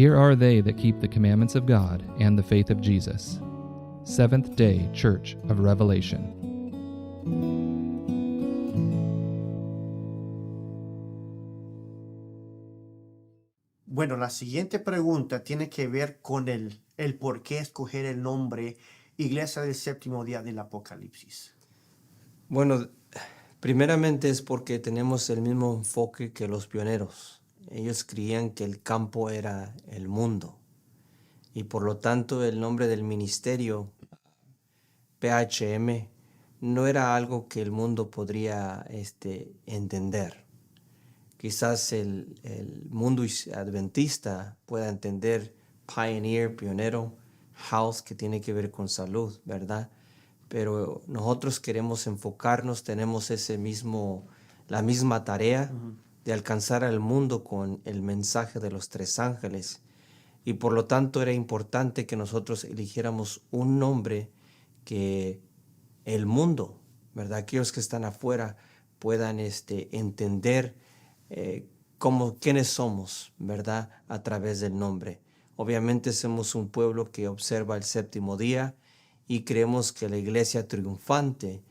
Here are they that keep the commandments of God and the faith of Jesus. Seventh-day Church of Revelation. Bueno, la siguiente pregunta tiene que ver con el por qué escoger el nombre Iglesia del Séptimo Día del Apocalipsis. Bueno, primeramente es porque tenemos el mismo enfoque que los pioneros. Ellos creían que el campo era el mundo y por lo tanto el nombre del ministerio PHM no era algo que el mundo podría entender. Quizás el mundo adventista pueda entender pioneer, pionero, house, que tiene que ver con salud, ¿verdad? Pero nosotros queremos enfocarnos, tenemos la misma tarea de alcanzar al mundo con el mensaje de los tres ángeles. Y por lo tanto era importante que nosotros eligiéramos un nombre que el mundo, ¿verdad? Aquellos que están afuera puedan entender quiénes somos, ¿verdad? A través del nombre. Obviamente somos un pueblo que observa el séptimo día y creemos que la iglesia triunfante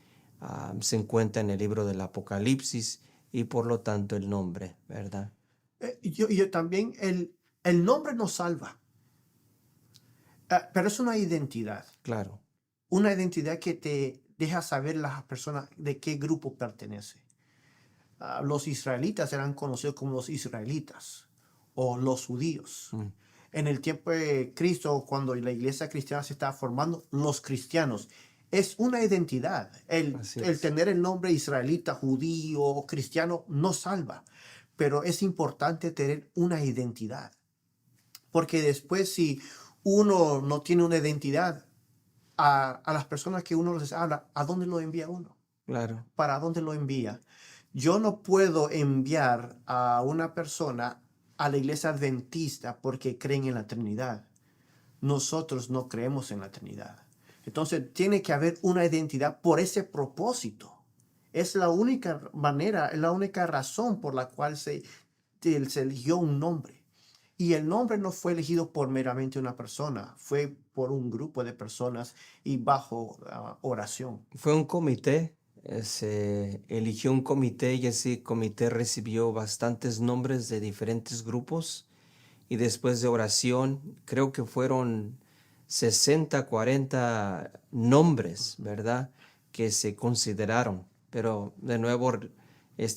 se encuentra en el libro del Apocalipsis y por lo tanto el nombre, ¿verdad? Yo también, el nombre nos salva, pero es una identidad. Claro. Una identidad que te deja saber las personas de qué grupo pertenece. Los israelitas eran conocidos como los israelitas o los judíos. En el tiempo de Cristo, cuando la iglesia cristiana se estaba formando, los cristianos. Es una identidad. El tener el nombre israelita, judío o cristiano no salva, pero es importante tener una identidad. Porque después, si uno no tiene una identidad, a las personas que uno les habla, ¿a dónde lo envía uno? Claro. ¿Para dónde lo envía? Yo no puedo enviar a una persona a la iglesia adventista porque creen en la Trinidad. Nosotros no creemos en la Trinidad. Entonces tiene que haber una identidad por ese propósito. Es la única manera, es la única razón por la cual se eligió un nombre. Y el nombre no fue elegido por meramente una persona, fue por un grupo de personas y bajo oración. Fue un comité, se eligió un comité y ese comité recibió bastantes nombres de diferentes grupos y después de oración, creo que fueron 60, 40 nombres, ¿verdad? Que se consideraron, pero de nuevo,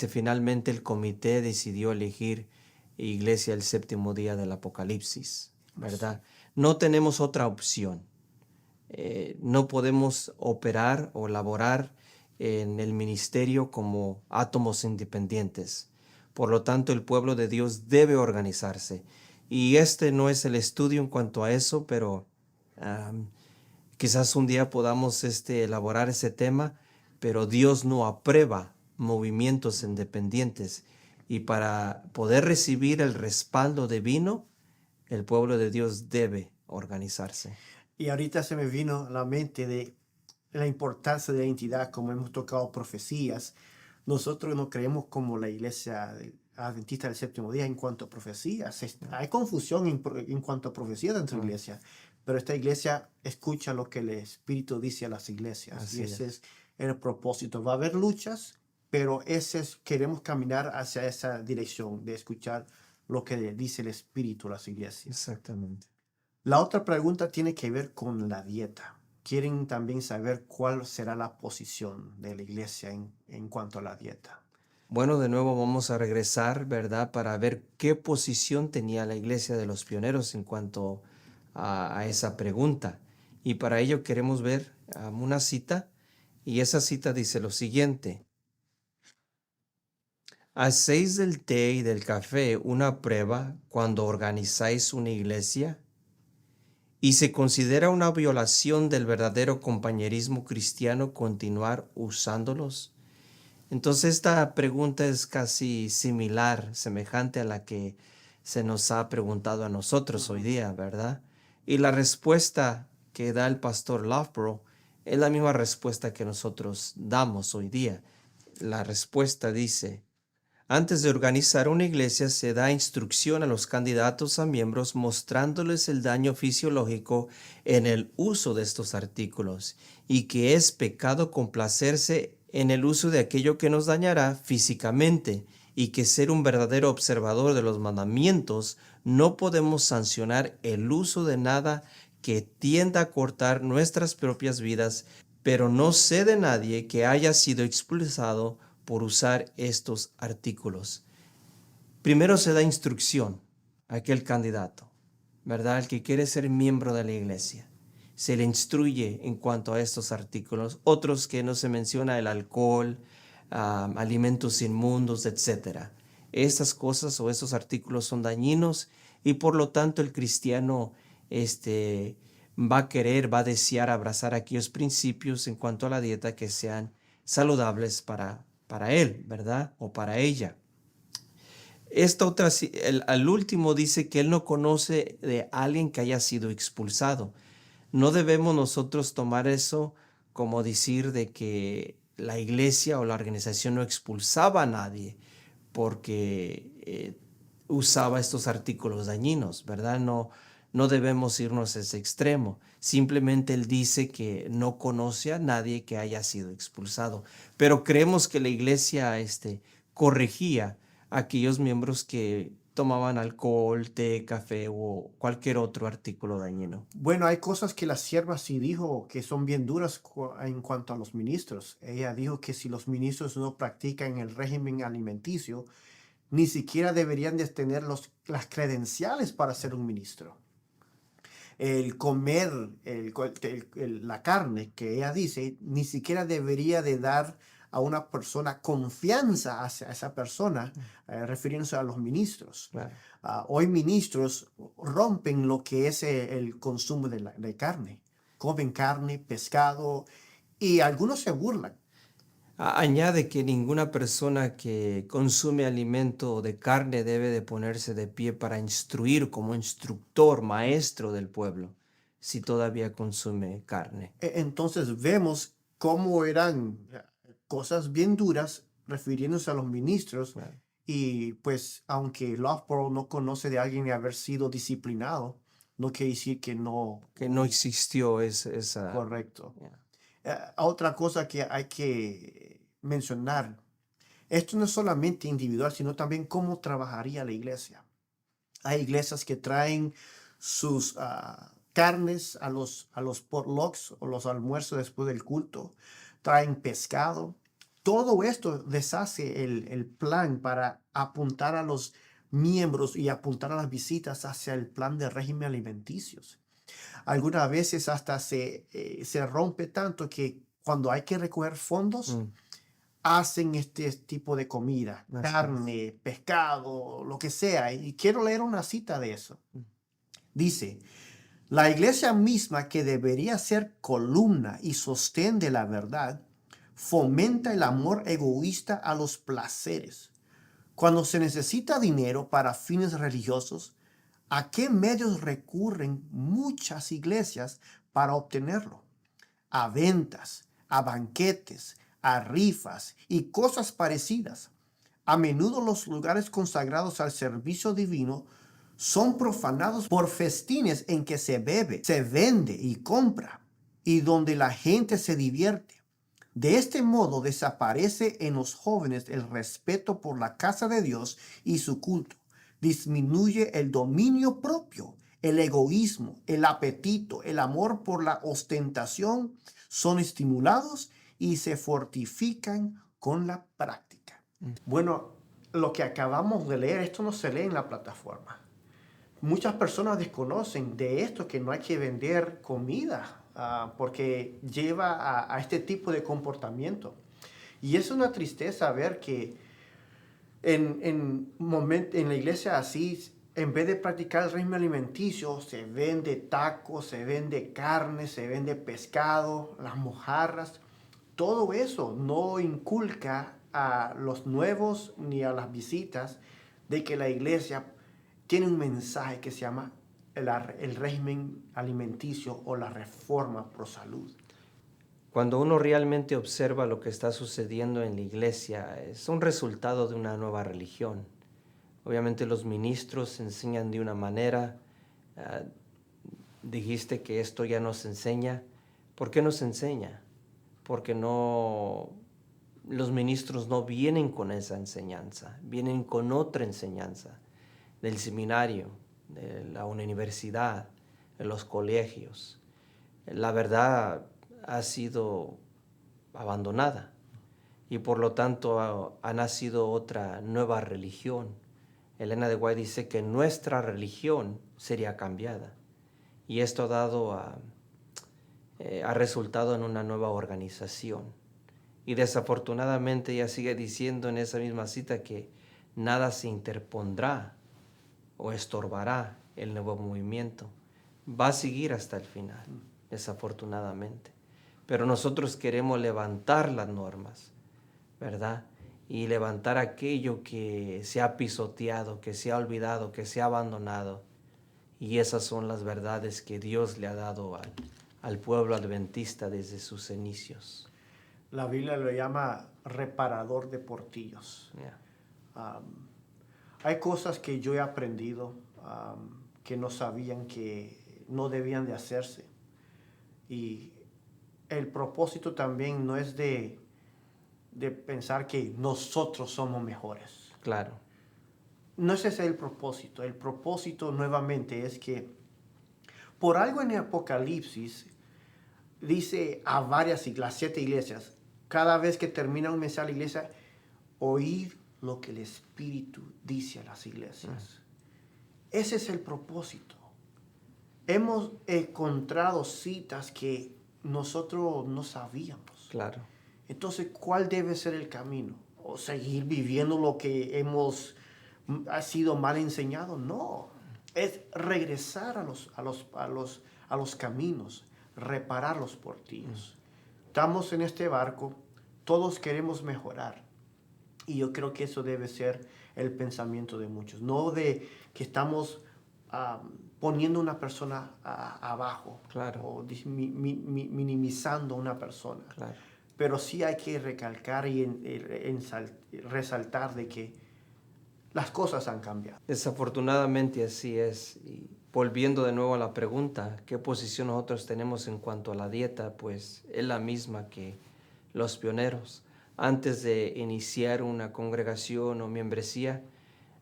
finalmente el comité decidió elegir Iglesia el Séptimo Día del Apocalipsis, ¿verdad? No tenemos otra opción. No podemos operar o laborar en el ministerio como átomos independientes. Por lo tanto, el pueblo de Dios debe organizarse. Y no es el estudio en cuanto a eso, pero quizás un día podamos elaborar ese tema, pero Dios no aprueba movimientos independientes. Y para poder recibir el respaldo divino, el pueblo de Dios debe organizarse. Y ahorita se me vino a la mente de la importancia de la identidad, como hemos tocado profecías. Nosotros no creemos como la iglesia adventista del séptimo día en cuanto a profecías. Hay confusión en cuanto a profecías dentro de la iglesia, pero esta iglesia escucha lo que el Espíritu dice a las iglesias. Así y ese es el propósito. Va a haber luchas, pero queremos caminar hacia esa dirección de escuchar lo que dice el Espíritu a las iglesias. Exactamente. La otra pregunta tiene que ver con la dieta. Quieren también saber cuál será la posición de la iglesia en cuanto a la dieta. Bueno, de nuevo vamos a regresar, ¿verdad? Para ver qué posición tenía la iglesia de los pioneros en cuanto a esa pregunta. Y para ello queremos ver una cita, y esa cita dice lo siguiente. ¿Hacéis del té y del café una prueba cuando organizáis una iglesia? ¿Y se considera una violación del verdadero compañerismo cristiano continuar usándolos? Entonces esta pregunta es casi similar, semejante a la que se nos ha preguntado a nosotros hoy día, ¿verdad? Y la respuesta que da el pastor Loughborough es la misma respuesta que nosotros damos hoy día. La respuesta dice, Antes de organizar una iglesia se da instrucción a los candidatos a miembros mostrándoles el daño fisiológico en el uso de estos artículos y que es pecado complacerse en el uso de aquello que nos dañará físicamente y que ser un verdadero observador de los mandamientos no podemos sancionar el uso de nada que tienda a cortar nuestras propias vidas, pero no sé de nadie que haya sido expulsado por usar estos artículos. Primero se da instrucción a aquel candidato, ¿verdad? El que quiere ser miembro de la iglesia. Se le instruye en cuanto a estos artículos. Otros que no se menciona, el alcohol, alimentos inmundos, etc. Estas cosas o estos artículos son dañinos y por lo tanto el cristiano va a desear abrazar aquellos principios en cuanto a la dieta que sean saludables para él, ¿verdad? O para ella. Esta otra, al último dice que él no conoce de alguien que haya sido expulsado. No debemos nosotros tomar eso como decir de que la iglesia o la organización no expulsaba a nadie porque usaba estos artículos dañinos, ¿verdad? No debemos irnos a ese extremo. Simplemente él dice que no conoce a nadie que haya sido expulsado. Pero creemos que la iglesia corregía a aquellos miembros que tomaban alcohol, té, café o cualquier otro artículo dañino. Bueno, hay cosas que la sierva sí dijo que son bien duras en cuanto a los ministros. Ella dijo que si los ministros no practican el régimen alimenticio, ni siquiera deberían de tener las credenciales para ser un ministro. El comer la carne que ella dice, ni siquiera debería de dar a una persona confianza hacia esa persona, refiriéndose a los ministros. Claro. Hoy ministros rompen lo que es el consumo de carne. Comen carne, pescado, y algunos se burlan. Añade que ninguna persona que consume alimento de carne debe de ponerse de pie para instruir como instructor, maestro del pueblo, si todavía consume carne. Entonces vemos cómo eran cosas bien duras refiriéndose a los ministros. Claro. Y pues aunque Loughborough no conoce de alguien de haber sido disciplinado, no quiere decir que no. Que no existió esa... Correcto. Yeah. Otra cosa que hay que mencionar, esto no es solamente individual, sino también cómo trabajaría la iglesia. Hay iglesias que traen sus carnes a los potlucks o los almuerzos después del culto, traen pescado. Todo esto deshace el plan para apuntar a los miembros y apuntar a las visitas hacia el plan de régimen alimenticios. Algunas veces hasta se rompe tanto que cuando hay que recoger fondos, hacen este tipo de comida, carne, pescado, lo que sea. Y quiero leer una cita de eso. Dice, la iglesia misma, que debería ser columna y sostén de la verdad, fomenta el amor egoísta a los placeres. Cuando se necesita dinero para fines religiosos, ¿a qué medios recurren muchas iglesias para obtenerlo? A ventas, a banquetes, a rifas y cosas parecidas. A menudo los lugares consagrados al servicio divino son profanados por festines en que se bebe, se vende y compra, y donde la gente se divierte. De este modo desaparece en los jóvenes el respeto por la casa de Dios y su culto. Disminuye el dominio propio, el egoísmo, el apetito, el amor por la ostentación son estimulados y se fortifican con la práctica. Bueno, lo que acabamos de leer, esto no se lee en la plataforma. Muchas personas desconocen de esto, que no hay que vender comida porque lleva a este tipo de comportamiento. Y es una tristeza ver que en la iglesia así, en vez de practicar el régimen alimenticio, se vende tacos, se vende carne, se vende pescado, las mojarras. Todo eso no inculca a los nuevos ni a las visitas de que la iglesia tiene un mensaje que se llama el régimen alimenticio o la reforma pro salud. Cuando uno realmente observa lo que está sucediendo en la iglesia, es un resultado de una nueva religión. Obviamente los ministros enseñan de una manera. Dijiste que esto ya nos enseña. ¿Por qué nos enseña? Porque los ministros no vienen con esa enseñanza, vienen con otra enseñanza del seminario, de la universidad, de los colegios. La verdad ha sido abandonada y por lo tanto ha nacido otra nueva religión. Elena de White dice que nuestra religión sería cambiada y esto ha resultado en una nueva organización. Y desafortunadamente ella sigue diciendo en esa misma cita que nada se interpondrá o estorbará el nuevo movimiento. Va a seguir hasta el final, desafortunadamente. Pero nosotros queremos levantar las normas, ¿verdad? Y levantar aquello que se ha pisoteado, que se ha olvidado, que se ha abandonado. Y esas son las verdades que Dios le ha dado al pueblo adventista desde sus inicios. La Biblia lo llama reparador de portillos. Yeah. Hay cosas que yo he aprendido que no sabían que no debían de hacerse. Y el propósito también no es de pensar que nosotros somos mejores. Claro. No ese es el propósito. El propósito nuevamente es que por algo en el Apocalipsis dice a varias iglesias, 7 iglesias, cada vez que termina un mensaje a la iglesia, oír lo que el Espíritu dice a las iglesias. Ese es el propósito. Hemos encontrado citas que nosotros no sabíamos. Claro. Entonces, ¿cuál debe ser el camino? ¿O seguir viviendo lo que ha sido mal enseñado? No. Es regresar a los caminos, reparar los portillos. Estamos en este barco, todos queremos mejorar. Y yo creo que eso debe ser el pensamiento de muchos. No de que estamos poniendo a una persona abajo. Claro. O minimizando a una persona. Claro. Pero sí hay que recalcar y resaltar de que las cosas han cambiado. Desafortunadamente así es. Y volviendo de nuevo a la pregunta, ¿qué posición nosotros tenemos en cuanto a la dieta? Pues es la misma que los pioneros. Antes de iniciar una congregación o membresía,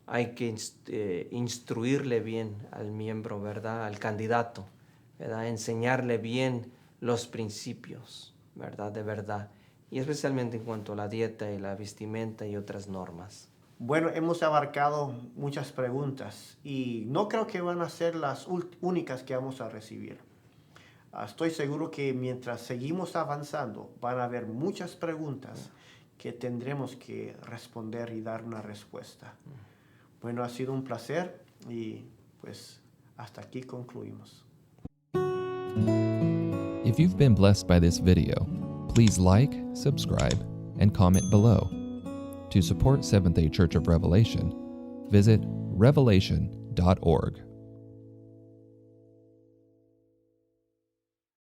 hay que instruirle bien al miembro, ¿verdad? Al candidato, ¿verdad? Enseñarle bien los principios, ¿verdad? De verdad. Y especialmente en cuanto a la dieta y la vestimenta y otras normas. Bueno, hemos abarcado muchas preguntas y no creo que van a ser las únicas que vamos a recibir. Estoy seguro que mientras seguimos avanzando van a haber muchas preguntas que tendremos que responder y dar una respuesta. Bueno, ha sido un placer y pues hasta aquí concluimos. If you've been blessed by this video, please like, subscribe, and comment below. To support Seventh-day Church of Revelation, visit revelation.org.